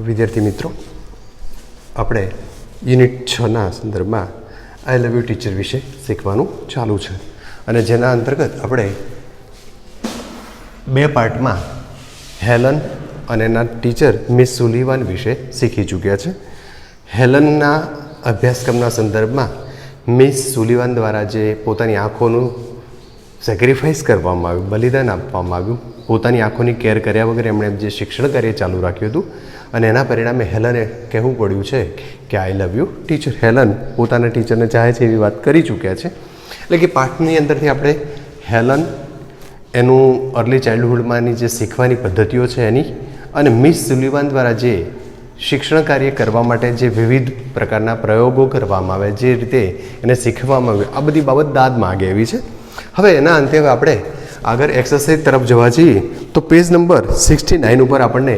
વિદ્યાર્થી મિત્રો, આપણે યુનિટ 6ના સંદર્ભમાં આઈ લવ યુ ટીચર વિશે શીખવાનું ચાલુ છે અને જેના અંતર્ગત આપણે બે પાર્ટમાં હેલન અને એના ટીચર મિસ સુલિવાન વિશે શીખી ચૂક્યા છે. હેલનના અભ્યાસક્રમના સંદર્ભમાં મિસ સુલિવાન દ્વારા જે પોતાની આંખોનું સેક્રિફાઈસ કરવામાં આવ્યું, બલિદાન આપવામાં આવ્યું, પોતાની આંખોની કેર કર્યા વગર એમણે જે શિક્ષણ કાર્ય ચાલુ રાખ્યું હતું અને એના પરિણામે હેલને કહેવું પડ્યું છે કે આઈ લવ યુ ટીચર. હેલન પોતાના ટીચરને ચાહે છે એવી વાત કરી ચૂક્યા છે. એટલે કે પાઠની અંદરથી આપણે હેલન, એનું અર્લી ચાઇલ્ડહુડમાંની જે શીખવાની પદ્ધતિઓ છે એની, અને મિસ સુલિવાન દ્વારા જે શિક્ષણ કાર્ય કરવા માટે જે વિવિધ પ્રકારના પ્રયોગો કરવામાં આવે, જે રીતે એને શીખવામાં આવે, આ બધી બાબત દાદમાં આગે એવી છે. હવે એના અંતે આપણે આગળ એક્સરસાઇઝ તરફ જવા જઈએ તો પેજ નંબર 69 ઉપર આપણને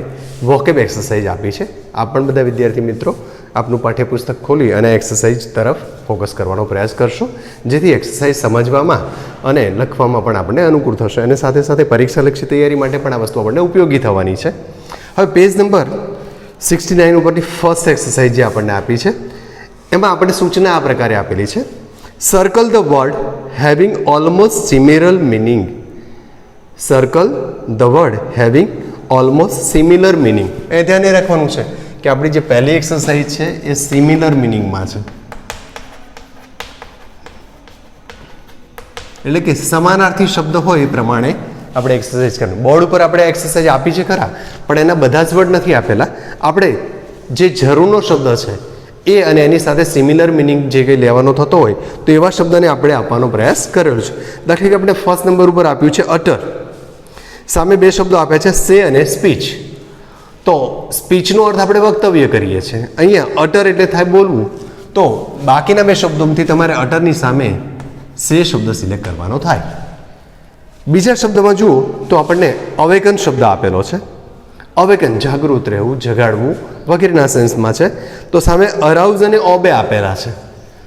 વોકેબ એક્સરસાઇઝ આપી છે. આપ પણ બધા વિદ્યાર્થી મિત્રો આપનું પાઠ્યપુસ્તક ખોલી અને એક્સરસાઇઝ તરફ ફોકસ કરવાનો પ્રયાસ કરશો, જેથી એક્સરસાઇઝ સમજવામાં અને લખવામાં પણ આપણને અનુકૂળ થશે અને સાથે સાથે પરીક્ષાલક્ષી તૈયારી માટે પણ આ વસ્તુ આપણને ઉપયોગી થવાની છે. હવે પેજ નંબર 69 ઉપરની ફર્સ્ટ એક્સરસાઇઝ જે આપણને આપી છે એમાં આપણને સૂચના આ પ્રકારે આપેલી છે: circle the word having almost similar meaning. Circle the word having almost similar meaning. એ ધ્યાને રાખવાનું છે કે આપણી જે પહેલી એક્સરસાઇઝ છે એ સિમિલર મિનિંગમાં છે, એટલે કે સમાનાર્થી શબ્દ હોય એ પ્રમાણે આપણે એક્સરસાઇઝ કરવાની. બોર્ડ ઉપર આપણે એક્સરસાઇઝ આપી છે ખરા, પણ એના બધા જ વર્ડ નથી આપેલા. આપણે જે જરૂરનો શબ્દ છે એ અને એની સાથે સિમિલર મિનિંગ જે કંઈ લેવાનો થતો હોય તો એવા શબ્દને આપણે આપવાનો પ્રયાસ કરેલો છે. દાખલા કે આપણે ફર્સ્ટ નંબર ઉપર આપ્યું છે અટર. સામે બે શબ્દો આપ્યા છે સે અને સ્પીચ. તો સ્પીચનો અર્થ આપણે વક્તવ્ય કરીએ છીએ. અહીંયા અટર એટલે થાય બોલવું, તો બાકીના બે શબ્દોમાંથી તમારે અટરની સામે સે શબ્દ સિલેક્ટ કરવાનો થાય. બીજા શબ્દમાં જુઓ તો આપણને અવેકન શબ્દ આપેલો છે. અવેકન જાગૃત રહેવું, જગાડવું વગેરેના સેન્સમાં છે. તો સામે અરાઉઝ અને ઓબે આપેલા છે.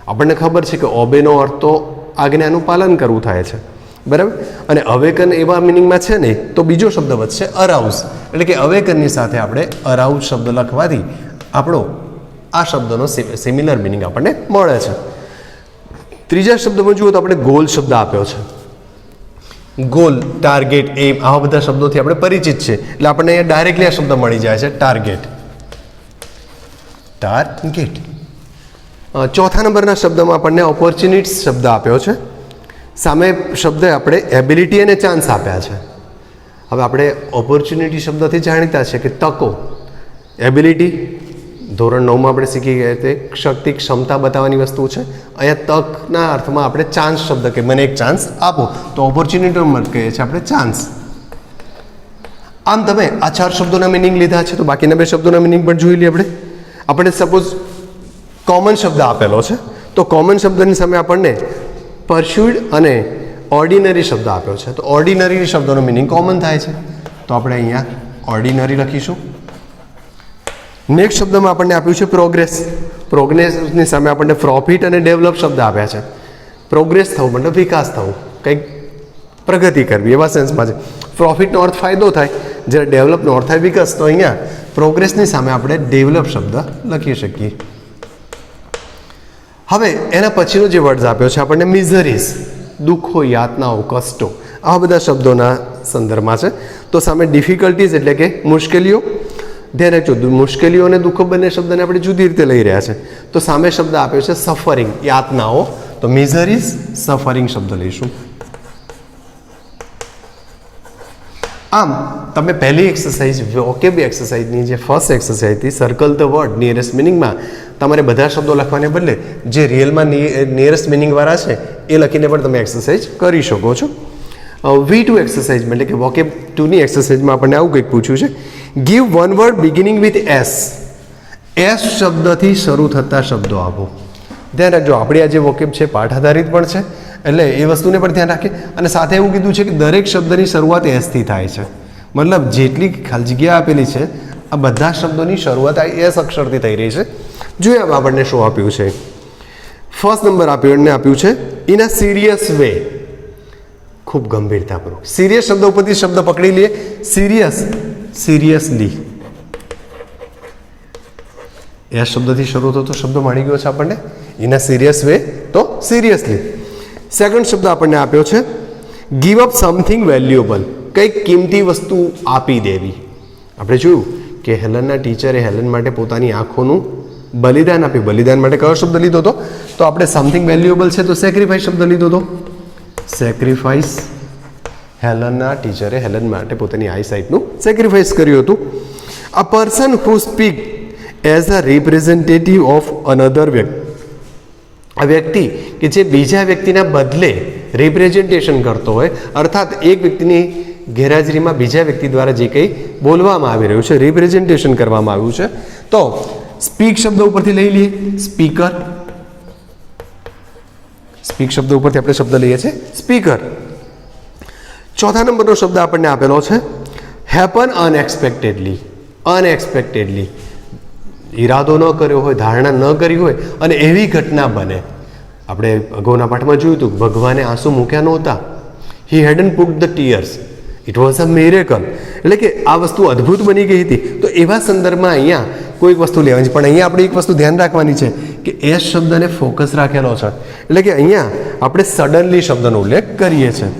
આપણને ખબર છે કે ઓબેનો અર્થ તો આજ્ઞાનું પાલન કરવું થાય છે, બરાબર. અને અવેકન એવા મિનિંગમાં છે નહીં, તો બીજો શબ્દ વધશે અરાઉઝ, એટલે કે અવેકનની સાથે આપણે અરાઉઝ શબ્દ લખવાથી આપણો આ શબ્દનો સિમિલર મિનિંગ આપણને મળે છે. ત્રીજા શબ્દમાં જુઓ તો આપણે ગોલ શબ્દ આપ્યો છે. ગોલ, ટાર્ગેટ, એમ, આવા બધા શબ્દોથી આપણે પરિચિત છે, એટલે આપણને અહીંયા ડાયરેક્ટલી આ શબ્દ મળી જાય છે, ટાર્ગેટ. ટાર્ગેટ. ચોથા નંબરના શબ્દમાં આપણને ઓપોર્ચ્યુનિટીઝ શબ્દ આપ્યો છે. સામે શબ્દ આપણે એબિલિટી અને ચાન્સ આપ્યા છે. હવે આપણે ઓપોર્ચ્યુનિટી શબ્દથી જાણીતા છે કે તકો. એબિલિટી ધોરણ 9માં આપણે શીખી ગયા તે શક્તિ, ક્ષમતા બતાવવાની વસ્તુ છે. અહીંયા તકના અર્થમાં આપણે ચાન્સ શબ્દ કે મને એક ચાન્સ આપો, તો ઓપોર્ચ્યુનિટીમાં કહીએ છીએ આપણે ચાન્સ. આમ તમે આ 4 શબ્દોના મિનિંગ લીધા છે, તો બાકીના 2 શબ્દોના મિનિંગ પણ જોઈ લઈએ આપણે. આપણે સપોઝ કોમન શબ્દ આપેલો છે, તો કોમન શબ્દની સામે આપણને પરસ્યુડ અને ઓર્ડિનરી શબ્દ આપ્યો છે. તો ઓર્ડિનરી શબ્દોનો મિનિંગ કોમન થાય છે, તો આપણે અહીંયા ઓર્ડિનરી લખીશું. નેક્સ્ટ શબ્દમાં આપણને આપ્યું છે પ્રોગ્રેસ. પ્રોગ્રેસની સામે આપણને પ્રોફિટ અને ડેવલપ શબ્દ આપ્યા છે. પ્રોગ્રેસ થવું મતલબ વિકાસ થવું, કંઈક પ્રગતિ કરવી એવા સેન્સમાં છે. પ્રોફિટનો અર્થ ફાયદો થાય, જ્યારે ડેવલપનો અર્થ થાય વિકાસ. તો અહીંયા પ્રોગ્રેસની સામે આપણે ડેવલપ શબ્દ લખી શકીએ. હવે એના પછીનો જે વર્ડ આપ્યો છે આપણને મિઝરીઝ, દુઃખો, યાતનાઓ, કષ્ટો, આવા બધા શબ્દોના સંદર્ભમાં છે. તો સામે ડિફિકલ્ટીઝ એટલે કે મુશ્કેલીઓ. ધ્યાન રાખજો, મુશ્કેલીઓ અને દુઃખો બંને શબ્દને આપણે જુદી રીતે લઈ રહ્યા છે. તો સામે શબ્દ આપ્યો છે સફરિંગ, યાતનાઓ. તો મિઝરીઝ, સફરિંગ શબ્દ લઈશું. આમ તમે પહેલી એક્સરસાઇઝ વોકેબ એક્સરસાઇઝની જે ફર્સ્ટ એક્સરસાઇઝ હતી સર્કલ ધ વર્ડ નિયરેસ્ટ મિનિંગમાં તમારે બધા શબ્દો લખવાને બદલે જે રિયલમાં નિયરેસ્ટ મિનિંગવાળા છે એ લખીને પણ તમે એક્સરસાઇઝ કરી શકો છો. V2 એક્સરસાઇઝમાં એટલે કે વોકેબ 2ની એક્સરસાઇઝમાં આપણને આવું કંઈક પૂછ્યું છે: give one word beginning with S. S શબ્દથી શરૂ થતા શબ્દો આપો. ધ્યાન રાખજો, આપણી આ જે વોકેબ છે પાઠ આધારિત પણ છે, એટલે એ વસ્તુને પણ ધ્યાન રાખે. અને સાથે એવું કીધું છે કે દરેક શબ્દની શરૂઆત એસથી થાય છે, મતલબ જેટલી ખાલી જગ્યા આપેલી છે આ બધા શબ્દોની શરૂઆત આ એસ અક્ષરથી થઈ રહી છે. જોઈએ આમ આપણને શું આપ્યું છે. ફર્સ્ટ નંબર આપ્યું છે ઇન અ સિરિયસ વે. ખૂબ ગંભીરતાપૂર્વક. સિરિયસ શબ્દ ઉપરથી શબ્દ પકડી લઈએ. Serious, seriously. એસ શબ્દથી શરૂ થતો શબ્દ મળી ગયો છે આપણને. ઇન અ સિરિયસ વે તો સિરિયસલી. સેકન્ડ શબ્દ આપણને આપ્યો છે ગીવ અપ સમથિંગ વેલ્યુએબલ, કંઈક કિંમતી વસ્તુ આપી દેવી. આપણે જોયું કે હેલનના ટીચરે હેલન માટે પોતાની આંખોનું બલિદાન આપ્યું. બલિદાન માટે કયો શબ્દ લીધો હતો? તો આપણે સમથિંગ વેલ્યુએબલ છે તો સેક્રિફાઈસ શબ્દ લીધો હતો. સેક્રિફાઈસ. હેલનના ટીચરે હેલન માટે પોતાની આઈસાઇટનું સેક્રિફાઈસ કર્યું હતું. A person who speak as a representative of another વ્યક્તિ, આ વ્યક્તિ કે જે બીજા વ્યક્તિના બદલે રિપ્રેઝેન્ટેશન કરતો હોય, અર્થાત એક વ્યક્તિની ગેરહાજરીમાં બીજા વ્યક્તિ દ્વારા જે કંઈ બોલવામાં આવી રહ્યું છે, રિપ્રેઝેન્ટેશન કરવામાં આવ્યું છે, તો સ્પીક શબ્દ ઉપરથી લઈ લઈએ સ્પીકર. સ્પીક શબ્દ ઉપરથી આપણે શબ્દ લઈએ છીએ સ્પીકર. ચોથા નંબરનો શબ્દ આપણને આપેલો છે હેપન અનએક્સપેક્ટેડલી. અનએક્સપેક્ટેડલી ઈરાદો ન કર્યો હોય, ધારણા ન કરી હોય અને એવી ઘટના બને. આપણે અગાઉના પાઠમાં જોયું હતું ભગવાને આંસુ મૂક્યા નહોતા. He hadn't put the tears, it was a miracle. એટલે કે આ વસ્તુ અદ્ભુત બની ગઈ હતી. તો એવા સંદર્ભમાં અહીંયા કોઈક વસ્તુ લેવાની છે, પણ અહીંયા આપણે એક વસ્તુ ધ્યાન રાખવાની છે કે એ શબ્દને ફોકસ રાખેલો છે. એટલે કે અહીંયા આપણે સડનલી શબ્દનો ઉલ્લેખ કરીએ છીએ.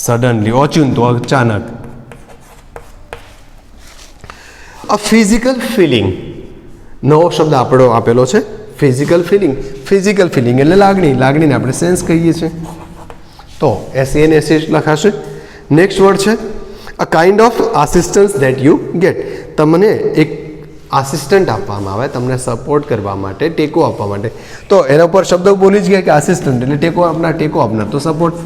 સડનલી, ઓચિંતો, અચાનક. અ ફિઝિકલ ફિલિંગ, નવો શબ્દ આપણો આપેલો છે ફિઝિકલ ફિલિંગ. ફિઝિકલ ફિલિંગ એટલે લાગણી. લાગણીને આપણે સેન્સ કહીએ છીએ. તો SENS લખાશે. નેક્સ્ટ વર્ડ છે a kind of assistance that you get. તમને એક આસિસ્ટન્ટ આપવામાં આવે, તમને સપોર્ટ કરવા માટે, ટેકો આપવા માટે. તો એના પર શબ્દ બોલી જ ગયા કે આસિસ્ટન્ટ એટલે ટેકો આપનાર. ટેકો આપનાર તો સપોર્ટ.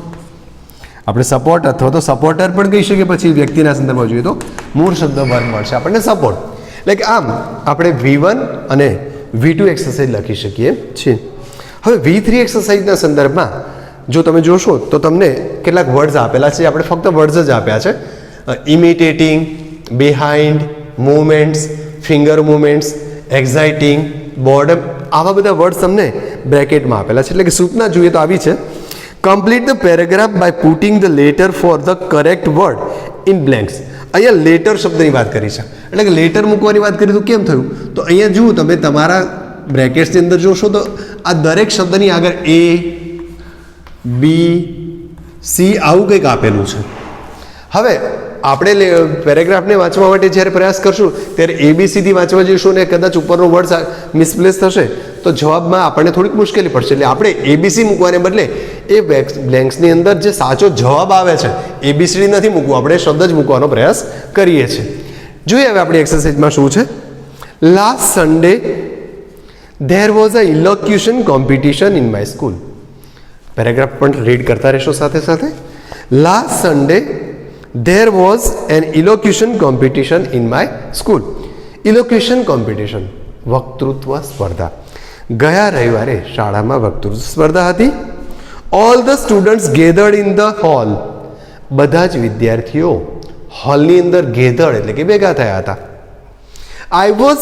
આપણે સપોર્ટ અથવા તો સપોર્ટર પણ કહી શકીએ. પછી વ્યક્તિના સંદર્ભમાં જોઈએ તો મૂળ શબ્દ વર્ગ મળશે આપણને સપોર્ટ. એટલે કે આમ આપણે V1 અને V2 એક્સરસાઇઝ લખી શકીએ છીએ. હવે V3 એક્સરસાઇઝના સંદર્ભમાં જો તમે જોશો તો તમને કેટલાક વર્ડ્સ આપેલા છે. આપણે ફક્ત વર્ડ્સ જ આપ્યા છે. Imitating, behind, movements, finger movements, exciting, boredom, આવા બધા વર્ડ્સ તમને બ્રેકેટમાં આપેલા છે. એટલે કે સૂચના જોઈએ તો આવી છે complete the paragraph by putting the letter for the correct word in blanks. અહીંયા લેટર શબ્દની વાત કરી છે. એટલે કે લેટર મૂકવાની વાત કરી તો કેમ થયું? તો અહીંયા જુઓ તમે તમારા બ્રેકેટ્સની અંદર જોશો તો આ દરેક શબ્દની આગળ A, B, C આવું કંઈક આપેલું છે. હવે આપણે પેરેગ્રાફને વાંચવા માટે જ્યારે પ્રયાસ કરશું ત્યારે ABC થી વાંચવા જઈશું ને કદાચ ઉપરનો વર્ડ મિસપ્લેસ થશે તો જવાબમાં આપણને થોડીક મુશ્કેલી પડશે. એટલે આપણે ABC મૂકવાને બદલે એ બ્લેન્ક્સની અંદર જે સાચો જવાબ આવે છે ABCD નથી મૂકવું, આપણે શબ્દ જ મૂકવાનો પ્રયાસ કરીએ છીએ. જોઈએ હવે આપણી એક્સરસાઇઝમાં શું છે. Last Sunday there was a elocution competition in my school. Paragraph પણ રીડ કરતા રહેશો સાથે સાથે. Last Sunday there was an elocution competition in my school. elocution competition વક્તૃત્વ સ્પર્ધા. ગયા રવિવારે શાળામાં વક્તૃત્વ સ્પર્ધા હતી. all the students gathered in the hall. બધા જ વિદ્યાર્થીઓ હોલની અંદર gathered એટલે કે ભેગા થયા હતા. I was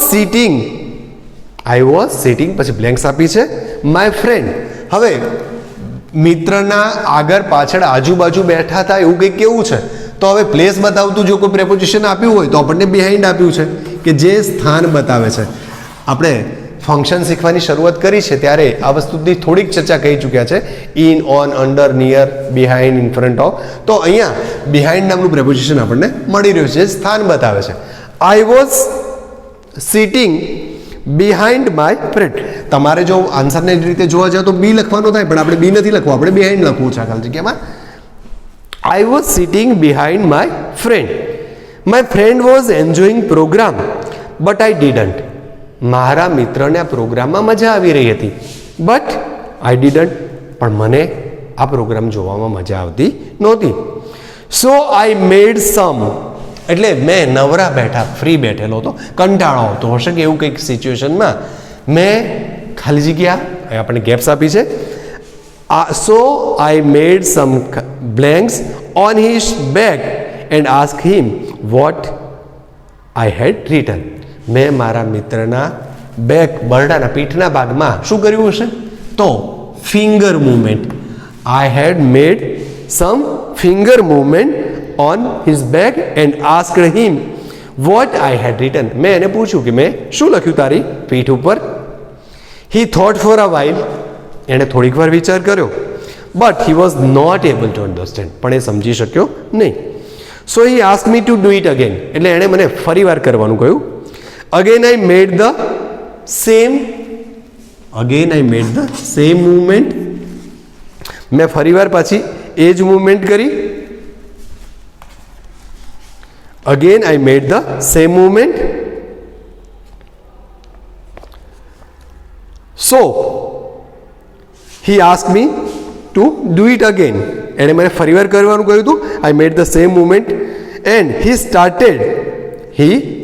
sitting પછી બ્લેન્ક્સ આપી છે my friend. હવે મિત્રના આગળ પાછળ આજુબાજુ બેઠા હતા એવું કંઈક કેવું છે? તો હવે પ્લેસ બતાવતું જો કોઈ પ્રેપોઝિશન આપ્યું હોય તો આપણને બિહાઇન્ડ આપ્યું છે કે જે સ્થાન બતાવે છે. આપણે ફંક્શન શીખવાની શરૂઆત કરી છે ત્યારે આ વસ્તુની થોડીક ચર્ચા કહી ચૂક્યા છે. In, on, under, near, behind, in front of. તો અહીંયા બિહાઇન્ડ નામનું પ્રેપોઝિશન આપણને મળી રહ્યું છે, સ્થાન બતાવે છે. I was sitting behind my friend. તમારે જો આન્સરને રીતે જોવા જાવ તો બી લખવાનું થાય, પણ આપણે બી નથી લખવું, આપણે બિહાઇન્ડ લખવું છે ખાલી જગ્યામાં. I was sitting behind my friend. My friend was enjoying program, but I didn't. મારા મિત્રને આ પ્રોગ્રામમાં મજા આવી રહી હતી, but I didn't. પણ મને આ પ્રોગ્રામ જોવામાં મજા આવતી નહોતી. So I made some. એટલે મેં નવરા બેઠા, ફ્રી બેઠેલો હતો, કંટાળો આવતો હશે કે એવું કંઈક સિચ્યુએશનમાં મેં ખાલી જગ્યા આપણે ગેપ્સ આપી છે. So I made some blanks on his back and asked him what I had written. મેં મારા મિત્રના બેક, બરડાના પીઠના ભાગમાં શું કર્યું હશે? તો finger movement. I had made some finger movement on his back and asked him what I had written, મેં એને પૂછ્યું કે મેં શું લખ્યું તારી પીઠ ઉપર. He thought for a while, એણે થોડીક વાર વિચાર કર્યો. But he was not able to understand, પણ એ સમજી શક્યો નહીં. So he ask me to do it again, એટલે એણે મને ફરી વાર કરવાનું કહ્યું. Again I made the same movement, મેં ફરી વાર પાછી એ જ મૂવમેન્ટ કરી. Again I made the same movement. So he ask me to do it again, એણે મને ફરી વાર કરવાનું કહ્યું હતું. I made the same movement and he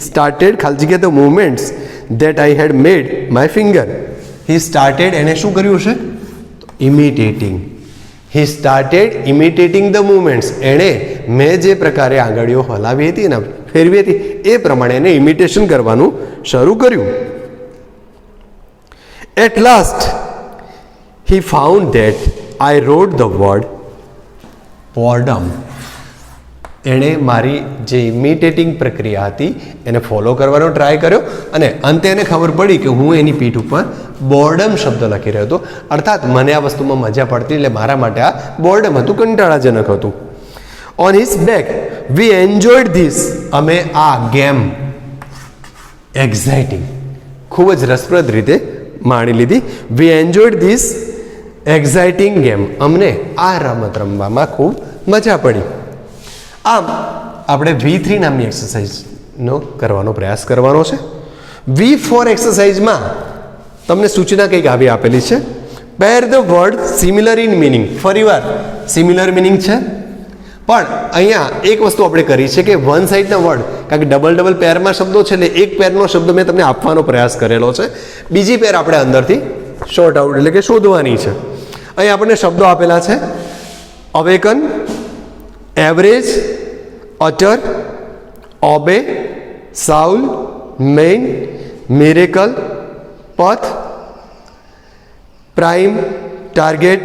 started ખાલી જગ્યા the movements that I had made my finger. He started, એણે શું કર્યું છે? Imitating. He started imitating the movements, એણે મેં જે પ્રકારે આંગળીઓ હલાવી હતી ને ફેરવી હતી એ પ્રમાણે એને ઇમિટેશન કરવાનું શરૂ કર્યું. At last he found that I wrote the word boredom. એણે મારી જે ઇમિટેટિંગ પ્રક્રિયા હતી એને ફોલો કરવાનો ટ્રાય કર્યો અને અંતે એને ખબર પડી કે હું એની પીઠ ઉપર બોર્ડમ શબ્દ લખી રહ્યો હતો. અર્થાત મને આ વસ્તુમાં મજા પડતી, એટલે મારા માટે આ બોર્ડમ હતું, કંટાળાજનક હતું. On his back we enjoyed this, અમે આ ગેમ એક્સાઇટિંગ ખૂબ જ રસપ્રદ રીતે માણી લીધી. વી એન્જોયડ ધીસ એક્સાઇટિંગ ગેમ, અમને આ રમત રમવામાં ખૂબ મજા પડી. આમ આપણે V3 નામની એક્સરસાઇઝનો કરવાનો પ્રયાસ કરવાનો છે. V4 એક્સરસાઇઝમાં તમને સૂચના કંઈક આવી આપેલી છે. Pair the word similar in meaning, ફરીવાર સિમિલર મિનિંગ છે, પણ અહીંયા એક વસ્તુ આપણે કરી છે કે વન સાઇડના વર્ડ, કારણ કે ડબલ પેરમાં શબ્દો છે એટલે એક પેરનો શબ્દ મેં તમને આપવાનો પ્રયાસ કરેલો છે, બીજી પેર આપણે અંદરથી શોર્ટ આઉટ એટલે કે શોધવાની છે. અહીં આપણને શબ્દો આપેલા છે: awaken, average, utter, obey, soul, main, miracle, path, prime, target,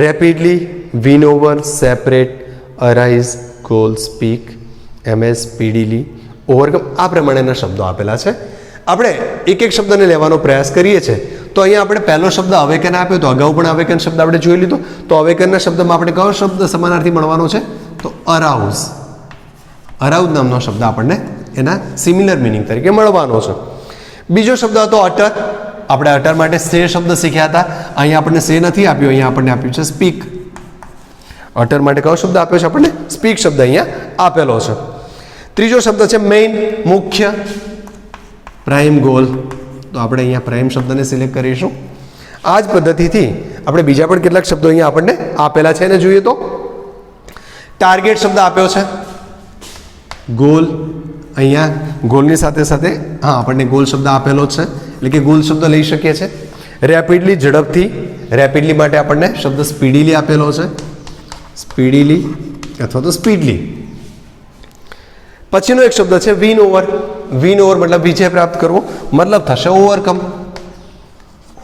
rapidly, win over, separate, arise, goal, speak, aims, speedily, overcome, આ પ્રમાણેના શબ્દો આપેલા છે. આપણે એક એક શબ્દને લેવાનો પ્રયાસ કરીએ છીએ. તો અહીંયા આપણે પહેલો શબ્દ અવેકન આપ્યો, તો અગાઉ પણ અવેકન શબ્દ આપણે જોઈ લીધો. તો અવેકનના શબ્દમાં આપણે કયો શબ્દ સમાનાર્થી મળવાનો છે? તો અરાઉઝ. અરાઉઝ નામનો શબ્દ આપણને એના સિમિલર મિનિંગ તરીકે મળવાનો છે. બીજો શબ્દ હતો અટર. આપણે અટર માટે સે શબ્દ શીખ્યા હતા. અહીંયા આપણને સે નથી આપ્યો, અહીંયા આપણને આપ્યું છે સ્પીક. અટર માટે કયો શબ્દ આપ્યો છે આપણને? સ્પીક શબ્દ અહીંયા આપેલો છે. ત્રીજો શબ્દ છે મેઇન, મુખ્ય. પ્રાઇમ, ગોલ, તો આપણે અહીંયા પ્રાઇમ શબ્દને સિલેક્ટ કરીશું. આ જ પદ્ધતિથી આપણે બીજા પણ કેટલાક શબ્દો અહીંયા આપણને આપેલા છે એને જોઈએ તો ટાર્ગેટ શબ્દ આપ્યો છે, ગોલ, અહીંયા ગોલની સાથે સાથે આપણને ગોલ શબ્દ આપેલો જ છે એટલે કે ગોલ શબ્દ લઈ શકીએ છીએ. રેપિડલી, ઝડપથી. રેપિડલી માટે આપણને શબ્દ સ્પીડીલી આપેલો છે, સ્પીડીલી અથવા તો સ્પીડલી. પછીનો એક શબ્દ છે વિન ઓવર. વિન ઓવર મતલબ વિજય પ્રાપ્ત કરવો, મતલબ થશે ઓવરકમ.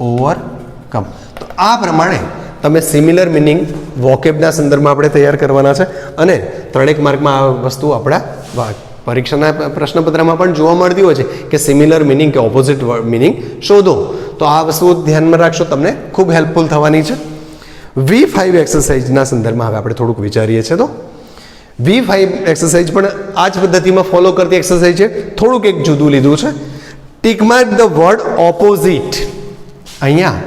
ઓવરકમ. તો આ પ્રમાણે તમે સિમિલર મિનિંગ વોકેબના સંદર્ભમાં આપણે તૈયાર કરવાના છે અને 3 માર્કમાં આ વસ્તુ આપણા પરીક્ષાના પ્રશ્નપત્રમાં પણ જોવા મળતી હોય છે કે સિમિલર મિનિંગ કે ઓપોઝિટ મિનિંગ શોધો. તો આ વસ્તુ ધ્યાનમાં રાખશો, તમને ખૂબ હેલ્પફુલ થવાની છે. V5 એક્સરસાઇઝના સંદર્ભમાં હવે આપણે થોડુંક વિચારીએ છીએ. તો V5 એક્સરસાઇઝ પણ આ જ પદ્ધતિમાં ફોલો કરતી એક્સરસાઇઝ છે, થોડુંક એક જુદું લીધું છે. Tick mark the word opposite. અહીંયા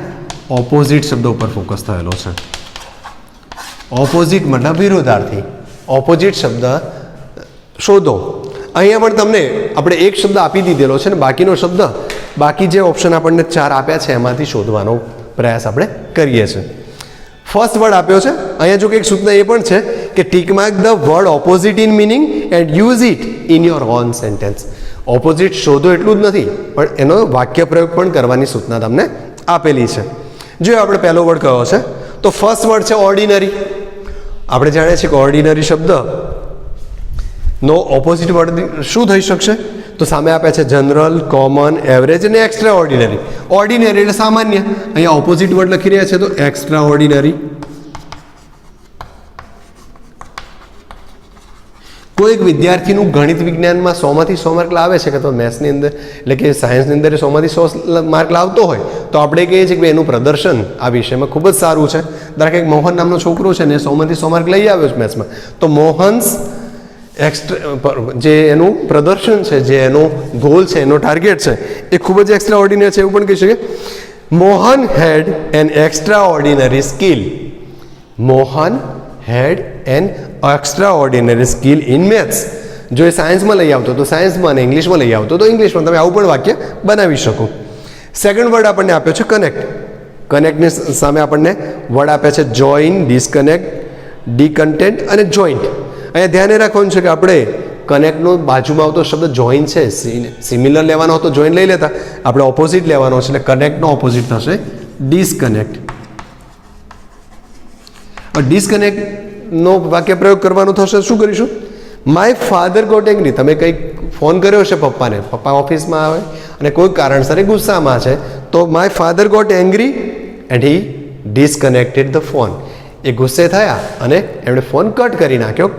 ઓપોઝિટ શબ્દ ઉપર ફોકસ થયેલો છે. ઓપોઝિટ મતલબ વિરોધાર્થી. ઓપોઝિટ શબ્દ શોધો. અહીંયા પણ તમને આપણે એક શબ્દ આપી દીધેલો છે ને બાકીનો શબ્દ, બાકી જે ઓપ્શન આપણને 4 આપ્યા છે એમાંથી શોધવાનો પ્રયાસ આપણે કરીએ છીએ. ફર્સ્ટ વર્ડ આપ્યો છે. અહીંયા જો કે એક સૂચના એ પણ છે કે tick mark the word opposite in meaning and use it in your own sentence. Opposite શોધો એટલું જ નથી, પણ એનો વાક્ય પ્રયોગ પણ કરવાની સૂચના તમને આપેલી છે. જો આપણે પહેલો વર્ડ કયો છે તો ફર્સ્ટ વર્ડ છે ઓર્ડિનરી. આપણે જાણીએ છીએ કે ઓર્ડિનરી શબ્દ નો ઓપોઝિટ વર્ડ શું થઈ શકશે? તો સામે આપ્યા છે જનરલ, કોમન, એવરેજ અને એક્સ્ટ્રા ઓર્ડિનરી. ઓર્ડિનરી એટલે સામાન્ય, અહીંયા ઓપોઝિટ વર્ડ લખી રહ્યા છે તો એક્સ્ટ્રા ઓર્ડિનરી. કોઈક વિદ્યાર્થીનું ગણિત વિજ્ઞાનમાં 100માંથી 100 માર્ક લાવે છે, કે તો મેથ્સની અંદર એટલે કે સાયન્સની અંદર 100માંથી 100 માર્ક લાવતો હોય તો આપણે કહીએ છીએ કે એનું પ્રદર્શન આ વિષયમાં ખૂબ જ સારું છે. ધારો કે મોહન નામનો છોકરો છે ને 100માંથી 100 માર્ક લઈ આવ્યો છે મેથ્સમાં, તો મોહન્સ જે એનું પ્રદર્શન છે, જે એનો ગોલ છે, એનો ટાર્ગેટ છે, એ ખૂબ જ એક્સ્ટ્રા ઓર્ડિનરી છે. એવું પણ કહી શકીએ મોહન હેડ N extra ordinary skill. Mohan head N extra ordinary skill in maths. જો એ સાયન્સમાં લઈ આવતો તો સાયન્સમાં, અને ઇંગ્લિશમાં લઈ આવતો તો ઇંગ્લિશમાં. તમે આવું પણ વાક્ય બનાવી શકો. સેકન્ડ વર્ડ આપણને આપ્યો છે કનેક્ટ. કનેક્ટની સામે આપણને વર્ડ આપ્યા છે જોઈન, ડિસ્કનેક્ટ, ડીકન્ટેન્ટ અને જોઈન્ટ. અહીંયા ધ્યાને રાખવાનું છે કે આપણે કનેક્ટનો બાજુમાં આવતો શબ્દ જોઈન છે, સિમિલર લેવાનો હતો જોઈન લઈ લેતા, આપણે ઓપોઝિટ લેવાનો છે, એટલે કનેક્ટનો ઓપોઝિટ થશે ડિસ્કનેક્ટ. ડિસ્કનેક્ટનો વાક્ય પ્રયોગ કરવાનો થશે. શું કરીશું? My father got angry. તમે કંઈક ફોન કર્યો છે પપ્પાને, પપ્પા ઓફિસમાં આવે અને કોઈ કારણસર ગુસ્સામાં છે, તો my father got angry and he disconnected the phone. એ ગુસ્સે થયા અને એમણે ફોન કટ કરી નાખ્યો.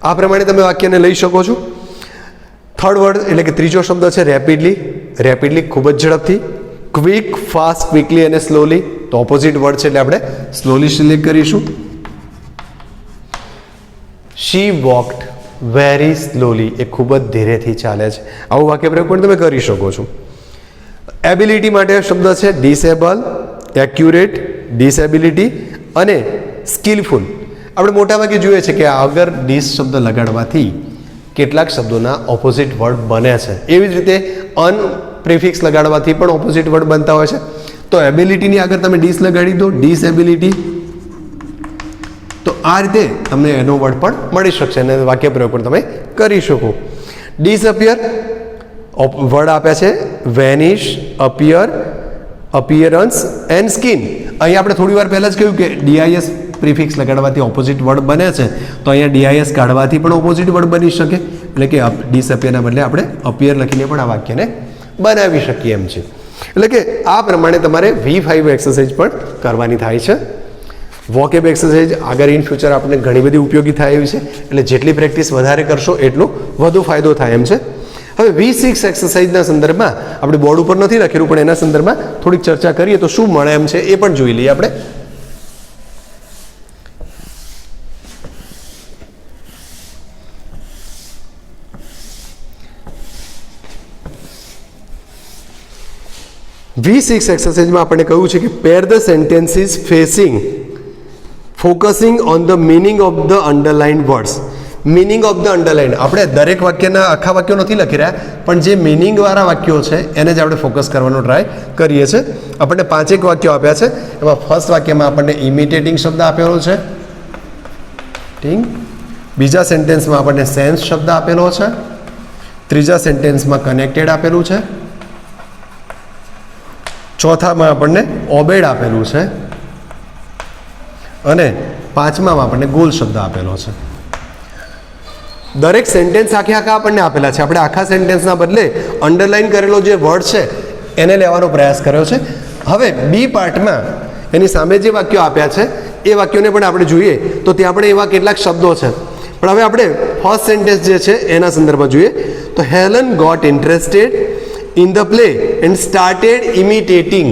આ પ્રમાણે તમે વાક્યને લઈ શકો છો. થર્ડ વર્ડ એટલે કે ત્રીજો શબ્દ છે રેપિડલી. રેપિડલી ખૂબ જ ઝડપથી. ક્વિક, ફાસ્ટ, ક્વિકલી અને સ્લોલી. તો ઓપોઝિટ વર્ડ છે એટલે આપણે સ્લોલી સિલેક્ટ કરીશું. શી વોકડ વેરી સ્લોલી. એ ખૂબ જ ધીરેથી ચાલે છે. આવું વાક્ય પ્રયોગ પણ તમે કરી શકો છો. એબિલિટી માટે શબ્દ છે ડિસેબલ, એક્યુરેટ, ડિસેબિલિટી અને સ્કિલફુલ. આપણે મોટા ભાગે જોઈએ છે કે અગર ડીસ શબ્દ લગાડવાથી કેટલાક શબ્દોના ઓપોઝિટ વર્ડ બને છે. એવી જ રીતે અન પ્રિફિક્સ લગાડવાથી પણ ઓપોઝિટ વર્ડ બનતા હોય છે. તો એબિલિટીની આગળ તમે ડીસ લગાડી દો, ડિસએબિલિટી, તો આ રીતે તમને એનો વર્ડ પણ મળી શકશે અને વાક્ય પ્રયોગ પણ તમે કરી શકો. ડિસઅપિયર વર્ડ આપ્યા છે vanish, appear, appearance and skin. અહીંયા આપણે થોડી વાર પહેલાં જ કહ્યું કે ડીઆઈએસ પ્રિફિક્સ લગાડવાથી ઓપોઝિટ વર્ડ બને છે, તો અહીંયા ડીઆઈએસ કાઢવાથી પણ ઓપોઝિટ વર્ડ બની શકે. એટલે કે ડિસઅપિયરના બદલે આપણે અપિયર લખીને પણ આ વાક્યને બનાવી શકીએ એમ છે. એટલે કે આ પ્રમાણે તમારે V5 એક્સરસાઇઝ પણ કરવાની થાય છે. વોકેબ એક્સરસાઇઝ આગળ ઇન ફ્યુચર આપણને ઘણી બધી ઉપયોગી થાય એવી છે. એટલે જેટલી પ્રેક્ટિસ વધારે કરશો એટલો વધુ ફાયદો થાય એમ છે. હવે V6 એક્સરસાઇઝના સંદર્ભમાં આપણે બોર્ડ ઉપર નથી લખેલું, પણ એના સંદર્ભમાં થોડીક ચર્ચા કરીએ તો શું મળે એમ છે એ પણ જોઈ લઈએ આપણે. V6 એક્સરસાઇઝમાં આપણને કહ્યું છે કે per the sentences focusing on the meaning of the underline words. Meaning of the underline, આપણે દરેક વાક્યના આખા વાક્યો નથી લખી રહ્યા, પણ જે મિનિંગવાળા વાક્યો છે એને જ આપણે ફોકસ કરવાનો ટ્રાય કરીએ છીએ. આપણને 5 વાક્યો આપ્યા છે. એમાં ફર્સ્ટ વાક્યમાં આપણને ઇમિટેટિંગ શબ્દ આપેલો છે. બીજા સેન્ટેન્સમાં આપણને સેન્સ શબ્દ આપેલો છે. ત્રીજા સેન્ટેન્સમાં કનેક્ટેડ આપેલું છે. ચોથામાં આપણને ઓબેડ આપેલું છે. અને પાંચમામાં આપણને ગોલ શબ્દ આપેલો છે. દરેક સેન્ટેન્સ આખા આપણને આપેલા છે. આપણે આખા સેન્ટેન્સના બદલે અંડરલાઇન કરેલો જે વર્ડ છે એને લેવાનો પ્રયાસ કર્યો છે. હવે બી પાર્ટમાં એની સામે જે વાક્યો આપ્યા છે એ વાક્યોને પણ આપણે જોઈએ તો ત્યાં આપણે એવા કેટલાક શબ્દો છે. પણ હવે આપણે ફર્સ્ટ સેન્ટેન્સ જે છે એના સંદર્ભમાં જોઈએ તો Helen got interested in the play and started imitating.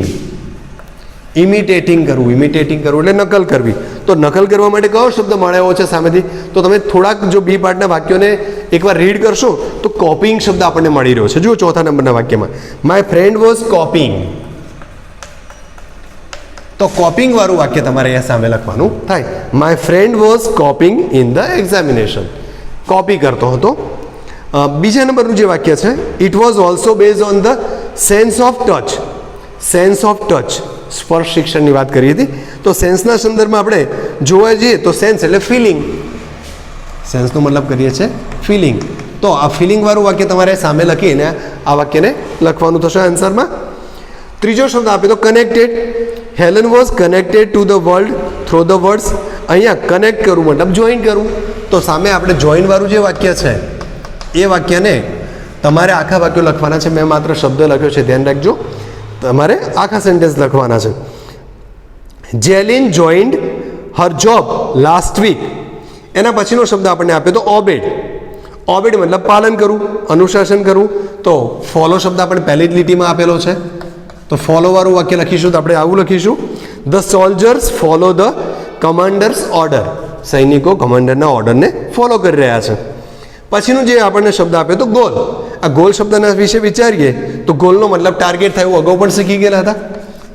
Imitating કરવું એટલે નકલ કરવી. તો નકલ કરવા માટે કયો શબ્દ મળ્યો છે સામેથી? તો તમે થોડાક જો બી પાર્ટના વાક્યોને એકવાર રીડ કરશો તો કોપિંગ શબ્દ આપણને મળી રહ્યો છે. જુઓ ચોથા નંબરના વાક્યમાં માય ફ્રેન્ડ વોઝ કોપિંગ. તો કોપિંગ વાળું વાક્ય તમારે અહીંયા સામે લખવાનું થાય. My friend was coping in the examination. Copy કરતો હતો. બીજા નંબરનું જે વાક્ય છે it was also base on the sense of touch. Sense of touch, સ્પર્શ શિક્ષણની વાત કરી હતી. તો સેન્સના સંદર્ભમાં આપણે જોવા જઈએ તો સેન્સ એટલે ફિલિંગ. સેન્સનો મતલબ કરીએ છીએ ફિલિંગ. તો આ ફિલિંગવાળું વાક્ય તમારે સામે લખીને આ વાક્યને લખવાનું થશે આન્સરમાં. ત્રીજો શબ્દ આપે તો connected. Helen was connected to the world throw the words. અહીંયા કનેક્ટ કરવું મતલબ જોઈન કરવું. તો સામે આપણે જોઈનવાળું જે વાક્ય છે એ વાક્યને તમારે આખા વાક્યો લખવાના છે. મેં માત્ર શબ્દ લખ્યો છે, ધ્યાન રાખજો. તમારે આખા સેન્ટેન્સ લખવાના છે. જેલિન જોઈન્ડ હર જોબ લાસ્ટ વીક. એના પછીનો શબ્દ આપણને આપ્યો તો ઓબેડ. ઓબેડ મતલબ પાલન કરવું, અનુશાસન કરવું. તો ફોલો શબ્દ આપણે પહેલી જ લીટીમાં આપેલો છે, તો ફોલો વાળું વાક્ય લખીશું તો આપણે આવું લખીશું, the soldiers follow the commanders order. સૈનિકો કમાન્ડરના ઓર્ડરને ફોલો કરી રહ્યા છે. પછીનું જે આપણને શબ્દ આપ્યો તો ગોલ. આ ગોલ શબ્દના વિશે વિચારીએ તો ગોલનો મતલબ ટાર્ગેટ થાય, એવું અગાઉ પણ શીખી ગયેલા હતા.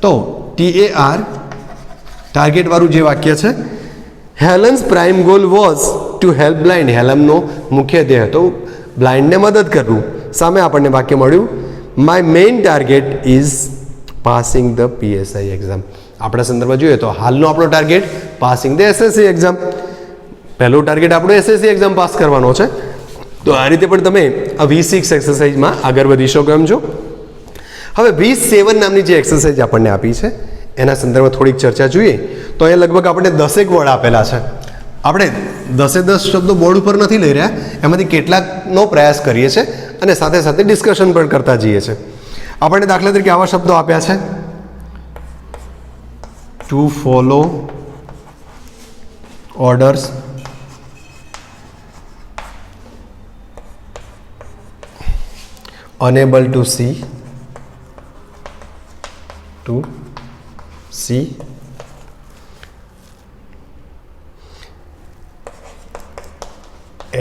તો TAR ટાર્ગેટ વાળું જે વાક્ય છે, Helen's prime goal was to help blind. હેલનનો મુખ્ય ધ્યેય હતો બ્લાઇન્ડને મદદ કરવું. સામે આપણને વાક્ય મળ્યું, my main target is passing the PSI exam. આપણા સંદર્ભમાં જોઈએ તો હાલનો આપણો target passing the SSC exam. પહેલો ટાર્ગેટ આપણો SSC એક્ઝામ પાસ કરવાનો છે. તો આ રીતે પણ તમે આ V6 એક્સરસાઇઝમાં આગળ વધી શકો એમ છો. હવે V7 નામની જે એક્સરસાઇઝ આપણને આપી છે એના સંદર્ભમાં થોડીક ચર્ચા જોઈએ તો એ લગભગ આપણે 10 વર્ડ આપેલા છે. આપણે 10 શબ્દો બોર્ડ ઉપર નથી લઈ રહ્યા, એમાંથી કેટલાકનો પ્રયાસ કરીએ છીએ અને સાથે સાથે ડિસ્કશન પણ કરતા જઈએ છીએ. આપણને દાખલા તરીકે આવા શબ્દો આપ્યા છે, two follow orders, unable to see,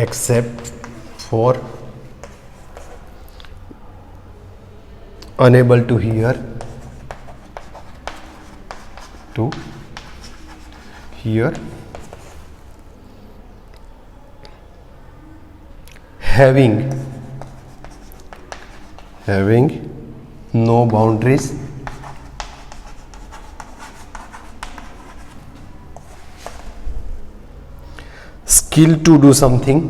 except for, unable to hear, having no boundaries, skill to do something,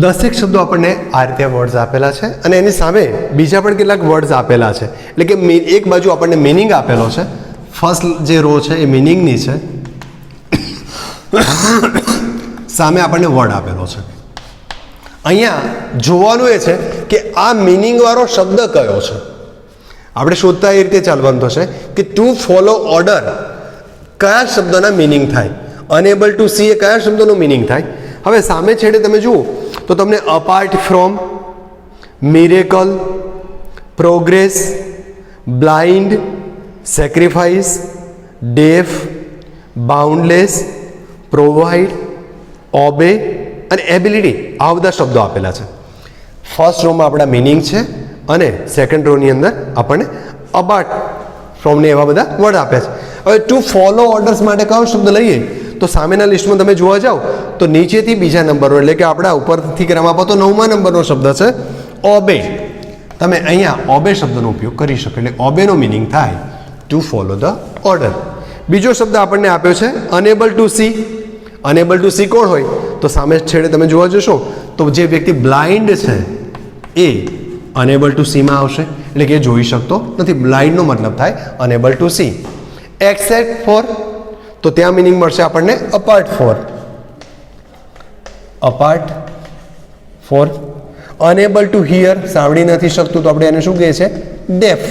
દસેક શબ્દો આપણને આ રીતે વર્ડ્સ આપેલા છે અને એની સામે બીજા પણ કેટલાક વર્ડ્સ આપેલા છે. એટલે કે એક બાજુ આપણને મિનિંગ આપેલો છે, ફર્સ્ટ જે રો છે એ મિનિંગની છે, સામે આપણને વર્ડ આપેલો છે. અહીંયા જોવાનું એ છે કે આ મિનિંગવાળો શબ્દ કયો છે. આપણે શોધતા એ રીતે ચાલવાનું થશે કે ટુ ફોલો ઓર્ડર કયા શબ્દના મિનિંગ થાય, અનેબલ ટુ સી એ કયા શબ્દનો મિનિંગ થાય. હવે સામે છેડે તમે જુઓ તો તમને apart from, miracle, progress, blind, sacrifice, deaf, boundless, provide, obey અને એબિલિટી આ બધા શબ્દો આપેલા છે. ફર્સ્ટ રોમાં આપણા મિનિંગ છે અને સેકન્ડ રોની અંદર આપણને અપાર્ટ ફ્રોમને એવા બધા વર્ડ આપ્યા છે. હવે ટુ ફોલો ઓર્ડર્સ માટે કયો શબ્દ લઈએ તો સામેના લિસ્ટમાં તમે જોવા જાઓ તો નીચેથી બીજા નંબરનો, એટલે કે આપણા ઉપરથી ક્રમ આપો તો 9મા નંબરનો શબ્દ છે ઓબે. તમે અહીંયા ઓબે શબ્દનો ઉપયોગ કરી શકો, એટલે ઓબેનો મિનિંગ થાય ટુ ફોલો ધ ઓર્ડર. બીજો શબ્દ આપણને આપ્યો છે enable to C. Enable to C કોણ હોય તો સામે છેડે તમે જોવા જશો તો જે વ્યક્તિ બ્લાઇન્ડ છે એ અનેબલ ટુ સીમાં આવશે, એટલે કે એ જોઈ શકતો નથી. બ્લાઇન્ડનો મતલબ થાય unable to see. Except for તો ત્યાં મિનિંગ મળશે આપણને apart for. Unable to hear સાંભળી નથી શકતું તો આપણે એને શું કહીએ છીએ, ડેફ.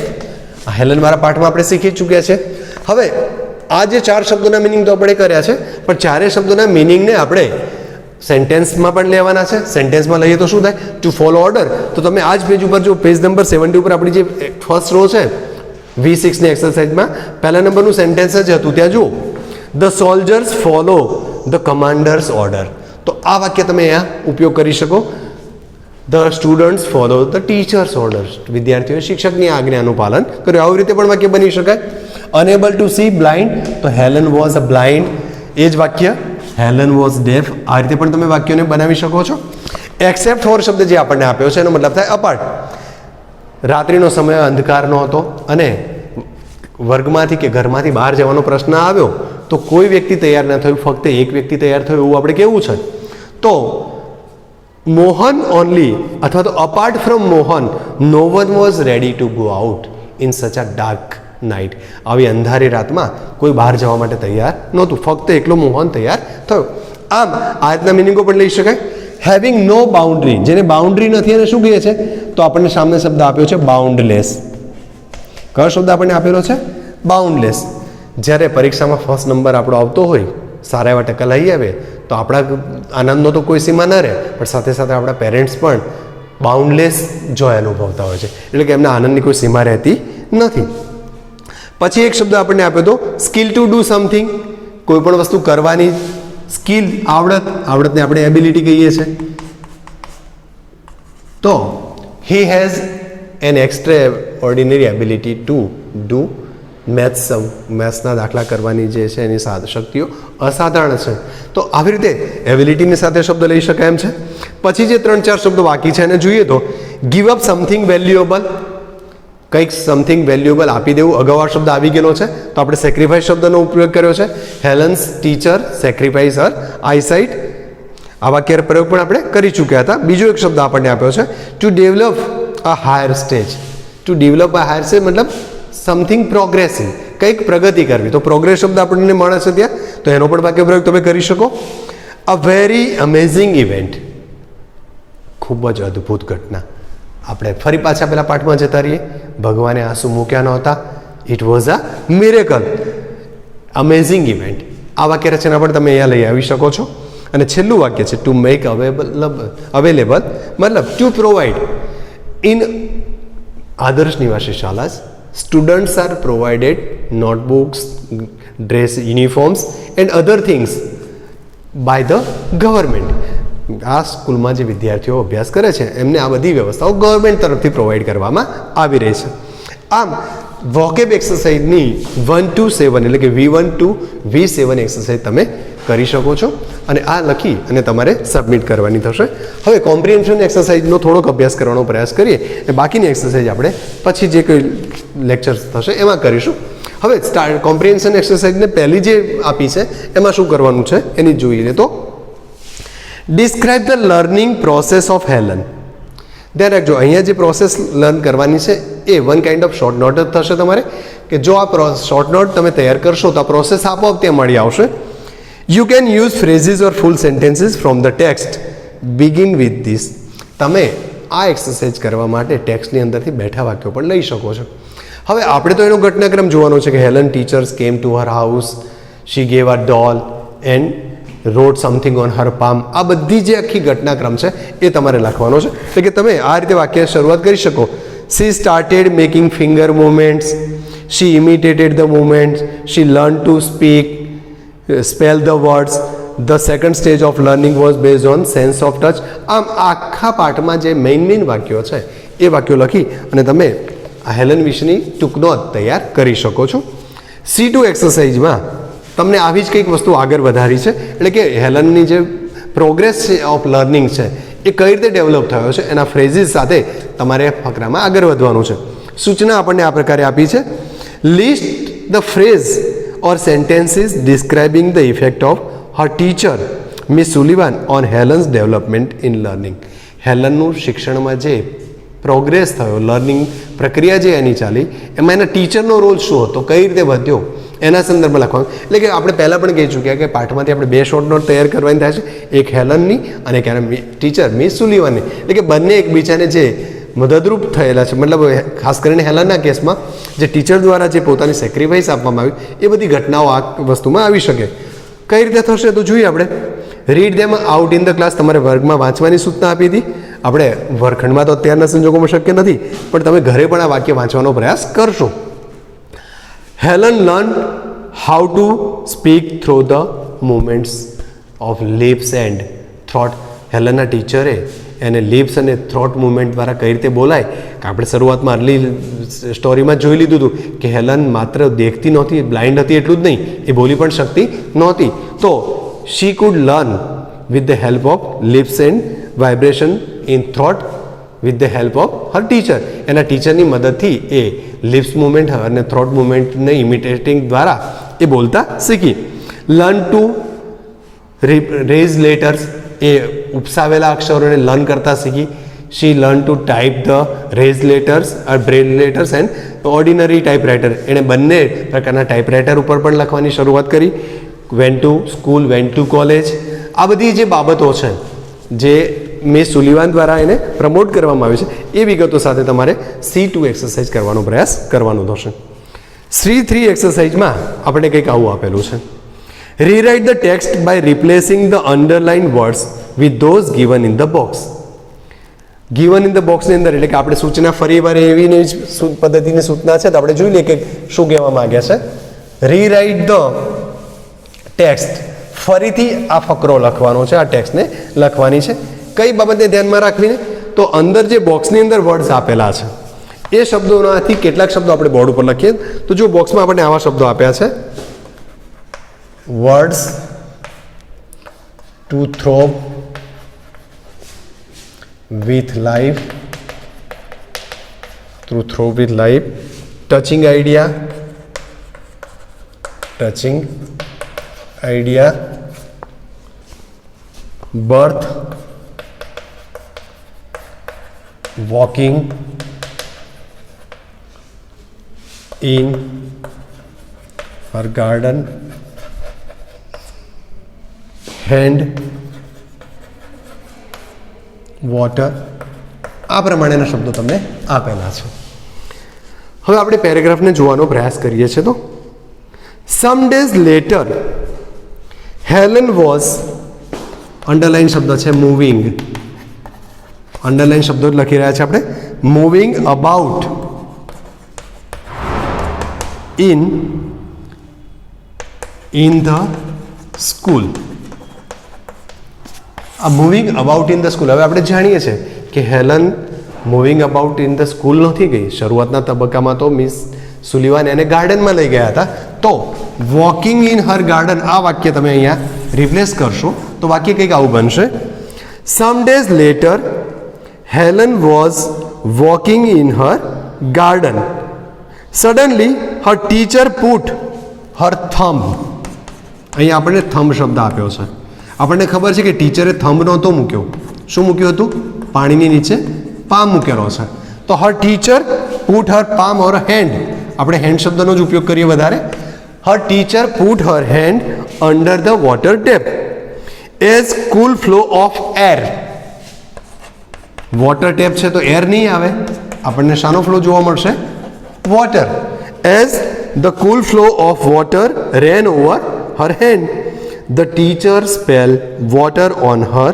હેલન મારા પાઠમાં આપણે શીખી ચૂક્યા છે. હવે આ જે 4 શબ્દોના મિનિંગ તો આપણે કર્યા છે, પણ 4 શબ્દોના મિનિંગને આપણે સેન્ટેન્સમાં પણ લેવાના છે. સેન્ટેન્સમાં લઈએ તો શું થાય, ટુ ફોલો ઓર્ડર. તો તમે આ જ પેજ ઉપર જો પેજ નંબર 70 ઉપર આપણી જે ફર્સ્ટ રો છે V6ની એક્સરસાઇઝમાં પહેલા નંબરનું સેન્ટેન્સ જ હતું, ત્યાં જુઓ the soldiers follow the commanders order. તો આ વાક્ય તમે અહીંયા ઉપયોગ કરી શકો. The students follow the teachers order. વિદ્યાર્થીઓએ શિક્ષકની આજ્ઞાનું પાલન કર્યું. આવી રીતે પણ વાક્ય બની શકાય. અનેબલ ટુ સી, બ્લાઇન્ડ, તો હેલન વોઝ અ બ્લાઇન્ડ, એ જ વાક્ય હેલન વોઝ ડેફ. આ રીતે પણ તમે વાક્યોને બનાવી શકો છો. એક્સેપ્ટ ફોર શબ્દ જે આપણને આપ્યો છે એનો મતલબ થાય અપાર્ટ. રાત્રિનો સમય અંધકારનો હતો અને વર્ગમાંથી કે ઘરમાંથી બહાર જવાનો પ્રશ્ન આવ્યો તો કોઈ વ્યક્તિ તૈયાર ન થયું, ફક્ત એક વ્યક્તિ તૈયાર થયું એવું આપણે કેવું છે. તો મોહન ઓનલી અથવા તો apart from Mohan no one was ready to go out in such a dark night. આવી અંધારી રાતમાં કોઈ બહાર જવા માટે તૈયાર નહોતું, ફક્ત એકલો મોહન તૈયાર થયો. આમ આ રીતના મિનિંગો પણ લઈ શકાય. હેવિંગ નો બાઉન્ડ્રી, જેને બાઉન્ડ્રી નથી એને શું કહે છે તો આપણને સામે શબ્દ આપ્યો છે બાઉન્ડલેસ. કયો શબ્દ આપણને આપેલો છે? બાઉન્ડલેસ. જ્યારે પરીક્ષામાં ફર્સ્ટ નંબર આપણો આવતો હોય, સારા એવા ટકા લઈ આવે, તો આપણા આનંદનો તો કોઈ સીમા ન રહે, પણ સાથે સાથે આપણા પેરેન્ટ્સ પણ બાઉન્ડલેસ જોય અનુભવતા હોય છે, એટલે કે એમના આનંદની કોઈ સીમા રહેતી નથી. પછી એક શબ્દ આપણને આપ્યો હતો સ્કિલ ટુ ડુ સમથિંગ, કોઈ પણ વસ્તુ કરવાની સ્કિલ, આવડતને આપણે એબિલિટી કહીએ છીએ. તો he has an extraordinary ability to do મેથ્સના દાખલા કરવાની જે છે એની શક્તિઓ અસાધારણ છે. તો આવી રીતે એબિલિટીની સાથે શબ્દ લઈ શકાય એમ છે. પછી જે 3-4 શબ્દો બાકી છે એને જોઈએ તો ગીવ અપ સમથિંગ વેલ્યુએબલ, કંઈક સમથિંગ વેલ્યુએબલ આપી દેવું. અગાઉ આ શબ્દ આવી ગયેલો છે, તો આપણે સેક્રિફાઈસ શબ્દનો ઉપયોગ કર્યો છે. હેલન્સ ટીચર સેક્રિફાઈસ હર આઈસાઇટ, આ વાક્ય પ્રયોગ પણ આપણે કરી ચૂક્યા હતા. બીજો એક શબ્દ આપણને આપ્યો છે to develop a higher stage. To develop a higher stage મતલબ સમથિંગ પ્રોગ્રેસિવ, કંઈક પ્રગતિ કરવી. તો પ્રોગ્રેસ શબ્દ આપણને મળે છે ત્યાં, તો એનો પણ વાક્ય પ્રયોગ તમે કરી શકો. અ વેરી અમેઝિંગ ઇવેન્ટ, ખૂબ જ અદ્ભુત ઘટના. આપણે ફરી પાછા પેલા પાઠમાં જતા રહીએ. ભગવાને આંસુ મૂક્યા નહોતા, it was a miracle. Amazing event, આ વાક્ય રચના પણ તમે અહીંયા લઈ આવી શકો છો. અને છેલ્લું વાક્ય છે ટુ મેક અવેલેબલ મતલબ to provide in Adarsh Nivasi Shala students are provided notebooks, dress, uniforms and other things by the government. આ સ્કૂલમાં જે વિદ્યાર્થીઓ અભ્યાસ કરે છે એમને આ બધી વ્યવસ્થાઓ ગવર્મેન્ટ તરફથી પ્રોવાઈડ કરવામાં આવી રહી છે. આમ વોકેબ એક્સરસાઇઝની 1 to 7 એટલે કે V1 to V7 એક્સરસાઇઝ તમે કરી શકો છો, અને આ લખી અને તમારે સબમિટ કરવાની થશે. હવે કોમ્પ્રિહેન્શન એક્સરસાઇઝનો થોડોક અભ્યાસ કરવાનો પ્રયાસ કરીએ, અને બાકીની એક્સરસાઇઝ આપણે પછી જે કોઈ લેક્ચર થશે એમાં કરીશું. હવે કોમ્પ્રિહેન્શન એક્સરસાઇઝને પહેલી જે આપી છે એમાં શું કરવાનું છે એની જોઈએ તો describe the learning process of Helen. ધ્યાન રાખજો, અહીંયા જે પ્રોસેસ લર્ન કરવાની છે એ one kind of short note જ થશે તમારે, કે જો આ શોર્ટ નોટ તમે તૈયાર કરશો તો આ પ્રોસેસ આપોઆપ ત્યાં મળી આવશે. You can use phrases or full sentences from the text, begin with this. તમે આ એક્સરસાઇઝ કરવા માટે ટેક્સ્ટની અંદરથી બેઠા વાક્યો પણ લઈ શકો છો. હવે આપણે તો એનો ઘટનાક્રમ જોવાનો છે કે Helen teachers came to her house, she gave a doll and wrote something on her palm. આ બધી જે આખી ઘટનાક્રમ છે એ તમારે લખવાનો છે. એટલે કે તમે આ રીતે વાક્ય શરૂઆત કરી શકો. She started making finger movements, she imitated the movements, she learn to speak, spell the words, the second stage of learning was based on sense of touch. આમ આખા પાઠમાં જે મેઇન વાક્યો છે એ વાક્યો લખી અને તમે આ હેલન વિશેની ટૂંકનોંધ તૈયાર કરી શકો છો. C2 એક્સરસાઇઝમાં તમને આવી જ કંઈક વસ્તુ આગળ વધારી છે, એટલે કે હેલનની જે પ્રોગ્રેસ છે ઓફ લર્નિંગ છે એ કઈ રીતે ડેવલપ થયો છે એના ફ્રેઝીસ સાથે તમારે ફકરામાં આગળ વધવાનું છે. સૂચના આપણને આ પ્રકારે આપી છે. List the phrase or sentences describing the effect of her teacher Miss Sullivan on Helen's development in learning. હેલનનું શિક્ષણમાં જે પ્રોગ્રેસ થયો, લર્નિંગ પ્રક્રિયા જે એની ચાલી, એમાં એના ટીચરનો રોલ શું હતો, કઈ રીતે વધ્યો, એના સંદર્ભમાં લખવાનું. એટલે કે આપણે પહેલાં પણ કહી ચૂક્યા કે પાઠમાંથી આપણે 2 શોર્ટ નોટ તૈયાર કરવાની થાય છે, એક હેલનની અને એક એના ટીચર મિસ સુલિવાનની. એટલે કે બંને એકબીજાને જે મદદરૂપ થયેલા છે, મતલબ ખાસ કરીને હેલનના કેસમાં જે ટીચર દ્વારા જે પોતાની સેક્રિફાઈસ આપવામાં આવી એ બધી ઘટનાઓ આ વસ્તુમાં આવી શકે. કઈ રીતે થશે તો જોઈએ આપણે. Read them out in the class, તમારે વર્ગમાં વાંચવાની સૂચના આપી હતી. આપણે વર્ગખંડમાં તો અત્યારના સંજોગોમાં શક્ય નથી, પણ તમે ઘરે પણ આ વાક્ય વાંચવાનો પ્રયાસ કરશો. Helen learn how to speak through the movements of lips and throat. હેલનના ટીચરે એને લિપ્સ અને થ્રોટ મુવમેન્ટ દ્વારા કઈ રીતે બોલાય, કે આપણે શરૂઆતમાં અર્લી સ્ટોરીમાં જોઈ લીધું હતું કે હેલન માત્ર દેખતી નહોતી, બ્લાઇન્ડ હતી એટલું જ નહીં, એ બોલી પણ શકતી નહોતી. તો she could learn with the help of lips and vibration in throat with the help of her teacher. એના ટીચરની મદદથી એ લિપ્સ મુવમેન્ટ અને થ્રોટ મુવમેન્ટને ઇમિટેટિંગ દ્વારા એ બોલતા શીખી. લર્ન ટુ રેઝ લેટર્સ, એ ઉપસાવેલા અક્ષરોને લર્ન કરતા શીખી. She learn to type the raised letters braille letters and ordinary typewriter. એણે બંને પ્રકારના ટાઈપરાઇટર ઉપર પણ લખવાની શરૂઆત કરી. Went to school, van to college. આ બધી જે બાબતો છે જે મિસ સુલિવાન દ્વારા એને પ્રમોટ કરવામાં આવ્યું છે એ વિગતો સાથે તમારે C2 એક્સરસાઇઝ કરવાનો પ્રયાસ કરવાનો થશે. C3 એક્સરસાઇઝમાં આપણે કંઈક આવું આપેલું છે. Rewrite the text by replacing the underline words with those given in the box. Given in the બોક્સની અંદર એટલે કે આપણે સૂચના ફરીવાર એવી પદ્ધતિની સૂચના છે તો આપણે જોઈ લઈએ કે શું કહેવા માંગ્યા છે. રીરાઇટ ધ ટેક્સ્ટ, ફરીથી આ ફકરો લખવાનો છે, આ ટેક્સ્ટને લખવાની છે. કઈ બાબતને ધ્યાનમાં રાખવીને તો અંદર જે બોક્સની અંદર વર્ડ્સ આપેલા છે એ શબ્દોમાંથી કેટલાક શબ્દો આપણે બોર્ડ ઉપર લખીએ તો જો બોક્સમાં આપણને આવા શબ્દો આપ્યા છે. Words to throb with life, through throw with life, touching idea, birth, walking in her garden, hand, water, આ પ્રમાણેના શબ્દો તમને આપેલા છે. હવે આપણે પેરેગ્રાફને જોવાનો પ્રયાસ કરીએ છીએ. તો some days later Helen was, underline શબ્દ છે મૂવિંગ, અંડરલાઇન શબ્દો લખી રહ્યા છે આપણે. Moving about in the school. આ moving about in the school, હવે આપણે જાણીએ છીએ કે Helen moving about in the school નથી ગઈ. શરૂઆતના તબક્કામાં તો મિસ સુલિવાન એને ગાર્ડનમાં લઈ ગયા હતા. તો વોકિંગ ઇન હર ગાર્ડન, આ વાક્ય તમે અહીંયા રિપ્લેસ કરશો તો વાક્ય કંઈક આવું બનશે. Some days later Helen was walking in her garden, suddenly her teacher put her thumb. અહીંયા આપણને થમ્બ શબ્દ આપ્યો છે. આપણને ખબર છે કે ટીચરે થંબ નહોતો મૂક્યો. શું મૂક્યું હતું? પાણીની નીચે પામ મૂકેલો છે. તો her teacher put her palm or hand, આપણે હેન્ડ શબ્દનો જ ઉપયોગ કરીએ વધારે. Her teacher put her hand under the water tap as cool flow of air. Water tap છે તો એર નહીં આવે, આપણને શાનો ફ્લો જોવા મળશે? Water. As the cool flow of water rain over Har hand. The teacher spelled water on her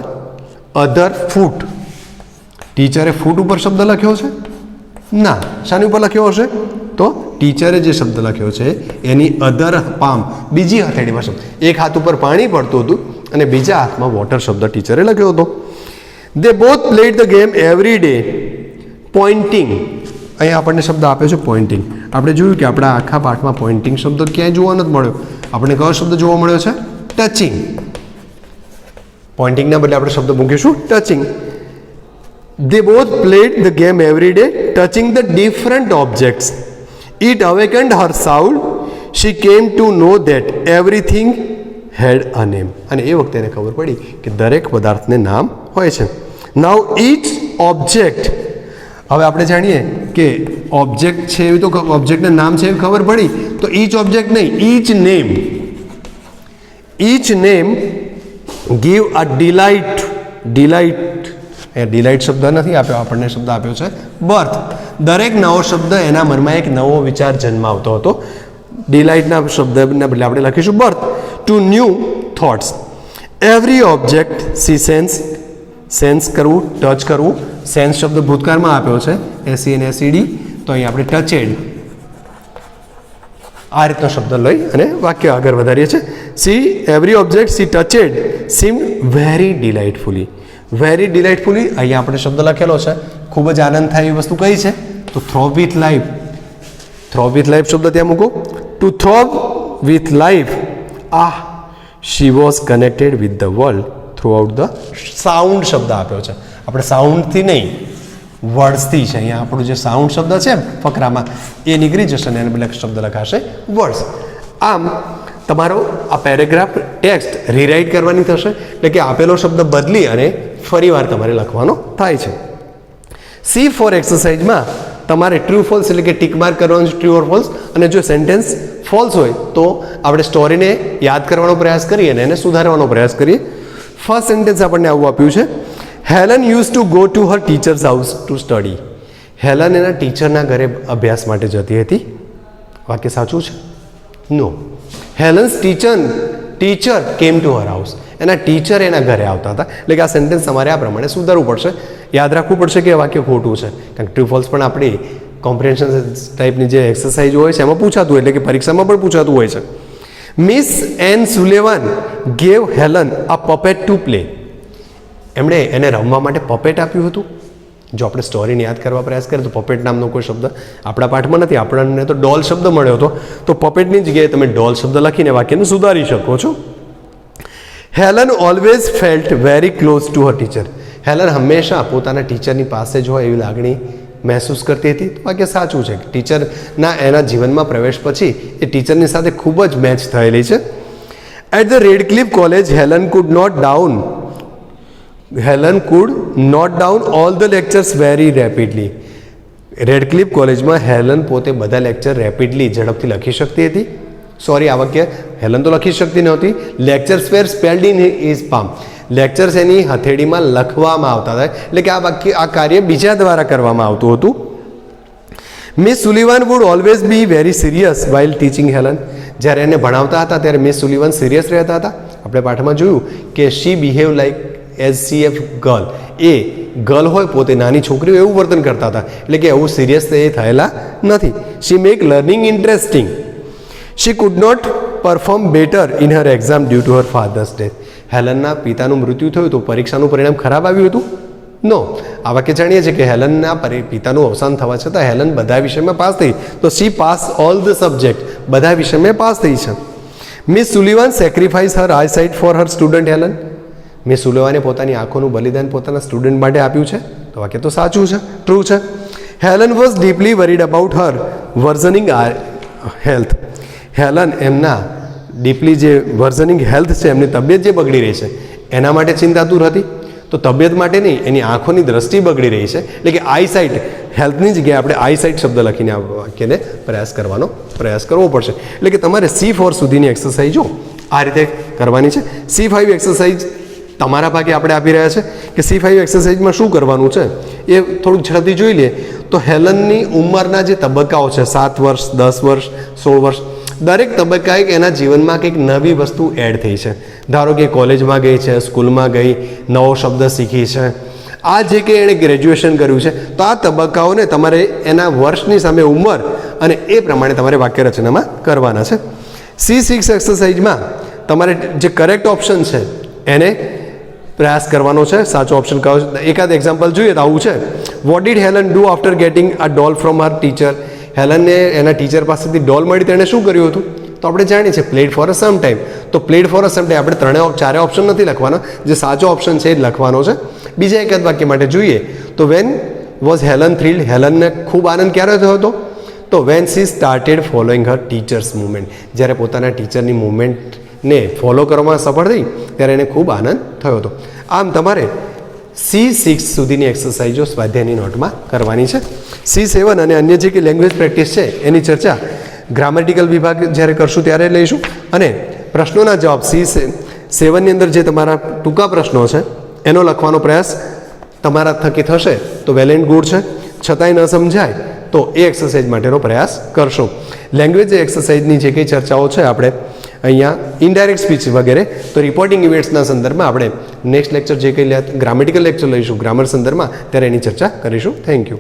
other foot. ટીચરે ફૂટ ઉપર શબ્દ લખ્યો છે? ના. શાની ઉપર લખ્યો હશે? તો ટીચરે જે શબ્દ લખ્યો છે એની અધર પામ, બીજી હથેળીમાં શબ્દ. એક હાથ ઉપર પાણી પડતું હતું અને બીજા હાથમાં વોટર શબ્દ ટીચરે લખ્યો હતો. They both played the game every day. Pointing, અહીંયા આપણને શબ્દ આપ્યો છે પોઇન્ટિંગ. આપણે જોયું કે આપણા આખા પાઠમાં પોઇન્ટિંગ શબ્દ ક્યાંય જોવા નથી મળ્યો. આપણે કયો શબ્દ જોવા મળ્યો છે? ટચિંગ. પોઇન્ટિંગના બદલે આપણે શબ્દ મૂકીશું touching. They both played the game every day, touching the different objects. It awakened her soul. She came to know that everything had a name. અને એ વખતે એને ખબર પડી કે દરેક પદાર્થને નામ હોય છે. Now each object, હવે આપણે જાણીએ કે ઓબ્જેક્ટ છે એવી તો ઓબ્જેક્ટના નામ છે એવી ખબર પડી. તો ઈચ ઓબ્જેક્ટ નહીં, each name. Each name give a delight. Delight શબ્દ નથી આપ્યો, આપણને શબ્દ આપ્યો છે બર્થ. દરેક નવો શબ્દ એના મનમાં એક નવો વિચાર જન્માવતો હતો. ડિલાઇટના શબ્દના બદલે આપણે લખીશું birth. To new thoughts. Every object see sense કરવું, ટચ કરવું. સેન્સ શબ્દ ભૂતકાળમાં આપ્યો છે SENSED, તો અહીં આપણે ટચેડ, આ રીતનો શબ્દ લઈ અને વાક્ય આગળ વધારીએ છીએ. સી એવરી ઓબ્જેક્ટ સી ટચેડ સીમ વેરી ડિલાઇટફુલી. વેરી ડિલાઇટફુલી, અહીંયા આપણે શબ્દ લખેલો છે. ખૂબ જ આનંદ થાય એવી વસ્તુ કઈ છે? તો throb with life. Throb with life શબ્દ ત્યાં મૂકો. To throb with life. She was connected with the world throughout the sound શબ્દ આપ્યો છે. આપણે સાઉન્ડથી નહીં, વર્ડ્સથી છે. અહીંયા આપણું જે સાઉન્ડ શબ્દ છે ફકરામાં એ નીકળી જશે અને એને બદલે શબ્દ લખાશે વર્ડ્સ. આમ તમારો આ પેરેગ્રાફ ટેક્સ્ટ રીરાઇટ કરવાની થશે, એટલે કે આપેલો શબ્દ બદલી અને ફરીવાર તમારે લખવાનો થાય છે. C4 એક્સરસાઇઝમાં તમારે ટ્રુ ફોલ્સ એટલે કે ટીક માર્ક કરવાનું છે, ટ્રુ ઓર ફોલ્સ. અને જો સેન્ટેન્સ ફોલ્સ હોય તો આપણે સ્ટોરીને યાદ કરવાનો પ્રયાસ કરીએ અને એને સુધારવાનો પ્રયાસ કરીએ. ફર્સ્ટ સેન્ટેન્સ આપણને આવું આપ્યું છે. Helen use to go to her teachers house to study. Helen એના ટીચરના ઘરે અભ્યાસ માટે જતી હતી. વાક્ય સાચું છે? No. Helen's teacher came to her house. એના ટીચર એના ઘરે આવતા હતા. એટલે કે આ સેન્ટેન્સ તમારે આ પ્રમાણે સુધારવું પડશે. યાદ રાખવું પડશે કે આ વાક્ય ખોટું છે, કારણ કે ટ્રુ ફોલ્સ પણ આપણી કોમ્પ્રિહેન્શન ટાઈપની જે એક્સરસાઇઝ હોય છે એમાં પૂછાતું હોય, એટલે કે પરીક્ષામાં પણ પૂછાતું હોય છે. Miss N સુલેવાન gave Helen a puppet to play. એમણે એને રમવા માટે પપેટ આપ્યું હતું. જો આપણે સ્ટોરીને યાદ કરવા પ્રયાસ કરીએ તો પપેટ નામનો કોઈ શબ્દ આપણા પાઠમાં નથી. આપણને તો ડોલ શબ્દ મળ્યો હતો, તો પપેટની જગ્યાએ તમે ડોલ શબ્દ લખીને વાક્યને સુધારી શકો છો. Helen always felt very close to her teacher. Helen હંમેશા પોતાના ટીચરની પાસે જ હોય એવી લાગણી મહેસૂસ કરતી હતી. તો વાક્ય સાચું છે. ટીચરના એના જીવનમાં પ્રવેશ પછી એ ટીચરની સાથે ખૂબ જ મેચ થયેલી છે. At the Radcliffe college Helen could note down all the lectures very rapidly. Radcliffe કોલેજમાં હેલન પોતે બધા લેક્ચર રેપિડલી ઝડપથી લખી શકતી હતી. સોરી, આ વાક્ય હેલન તો લખી શકતી નહોતી. Lectures were spelled in his palm. Lectures એની હથેળીમાં લખવામાં આવતા હતા. એટલે કે આ કાર્ય બીજા દ્વારા કરવામાં આવતું હતું. Miss Sullivan would always be very serious while teaching Helen. જ્યારે એને ભણાવતા હતા ત્યારે મિસ સુલિવાન સિરિયસ રહેતા હતા. આપણે પાઠમાં જોયું કે she behave like as C F girl. એ ગર્લ હોય, પોતે નાની છોકરીઓ એવું વર્તન કરતા હતા. એટલે કે એવું સિરિયસ એ થયેલા નથી. She make learning interesting. She could not perform better in her exam due to her father's death. હેલનના પિતાનું મૃત્યુ થયું તો પરીક્ષાનું પરિણામ ખરાબ આવ્યું હતું? નો. આ વાક્ય જાણીએ છીએ કે હેલનના પિતાનું અવસાન થવા છતાં હેલન બધા વિષયમાં પાસ થઈ. તો she pass all the subject. બધા વિષયમાં પાસ થઈ છે. Miss Sullivan sacrifice her eye sight for her student Helen. Miss સુલિવાને પોતાની આંખોનું બલિદાન પોતાના સ્ટુડન્ટ માટે આપ્યું છે. તો વાક્ય તો સાચું છે, ટ્રુ છે. Helen was deeply worried about her worsening health. Helen એમના ડીપલી જે વર્ઝનિંગ હેલ્થ છે, એમની તબિયત જે બગડી રહી છે એના માટે ચિંતાતુર હતી. તો તબિયત માટે નહીં, એની આંખોની દ્રષ્ટિ બગડી રહી છે. એટલે કે આઈ સાઇટ, હેલ્થની જગ્યાએ આપણે આઈ સાઇટ શબ્દ લખીને આ વાક્યને પ્રયાસ કરવો પડશે. એટલે કે તમારે C4 સુધીની એક્સરસાઇઝો આ રીતે કરવાની છે. C5 એક્સરસાઇઝ તમારા ભાગે આપણે આપી રહ્યા છે કે C5 એક્સરસાઇઝમાં શું કરવાનું છે એ થોડુંક ઝડપથી જોઈ લઈએ. તો હેલનની ઉંમરના જે તબક્કાઓ છે, 7 વર્ષ, 10 વર્ષ, 16 વર્ષ, દરેક તબક્કાએ એના જીવનમાં કંઈક નવી વસ્તુ એડ થઈ છે. ધારો કે કોલેજમાં ગઈ છે, સ્કૂલમાં ગઈ, નવો શબ્દ શીખી છે. આ જે કે એણે ગ્રેજ્યુએશન કર્યું છે, તો આ તબક્કાઓને તમારે એના વર્ષની સામે ઉંમર અને એ પ્રમાણે તમારે વાક્ય રચનામાં કરવાના છે. C6 એક્સરસાઇઝમાં તમારે જે કરેક્ટ ઓપ્શન છે એને પ્રયાસ કરવાનો છે. સાચો ઓપ્શન કયો છે? એકાદ એક્ઝામ્પલ જોઈએ તો આવું છે. What did Helen do after getting a doll from her teacher. હેલનને એના ટીચર પાસેથી ડોલ મળી તેણે શું કર્યું હતું? તો આપણે જાણીએ છીએ played for a some time. તો played for a some time આપણે ચારે ઓપ્શન નથી લખવાનો, જે સાચો ઓપ્શન છે એ જ લખવાનો છે. બીજા એકાદ વાક્ય માટે જોઈએ તો વેન વોઝ હેલન થ્રિલ્ડ. હેલનને ખૂબ આનંદ ક્યારે થયો હતો? તો when she started following Har teachers movement. જ્યારે પોતાના ટીચરની મુવમેન્ટને ફોલો કરવામાં સફળ થઈ ત્યારે એને ખૂબ આનંદ થયો હતો. આમ તમારે C6 સુધીની એક્સરસાઇઝો સ્વાધ્યાયની નોટમાં કરવાની છે. C7 અને અન્ય જે કે લેંગ્વેજ પ્રેક્ટિસ છે એની ચર્ચા ગ્રામેટિકલ વિભાગ જ્યારે કરશું ત્યારે લઈશું. અને પ્રશ્નોના જવાબ C7ની અંદર જે તમારા ટૂંકા પ્રશ્નો છે એનો લખવાનો પ્રયાસ તમારા થકી થશે તો વેલ એન્ડ ગુડ છે. છતાંય ન સમજાય તો એ એક્સરસાઇઝ માટેનો પ્રયાસ કરશો. લેંગ્વેજ એક્સરસાઇઝની જે કંઈ ચર્ચાઓ છે આપણે અહીંયા ઇનડાયરેક્ટ સ્પીચ વગેરે, તો રિપોર્ટિંગ ઇવેન્ટ્સના સંદર્ભમાં આપણે નેક્સ્ટ લેક્ચર જે કંઈ ગ્રામેટિકલ લેક્ચર લઈશું ગ્રામર સંદર્ભમાં ત્યારે એની ચર્ચા કરીશું. Thank you.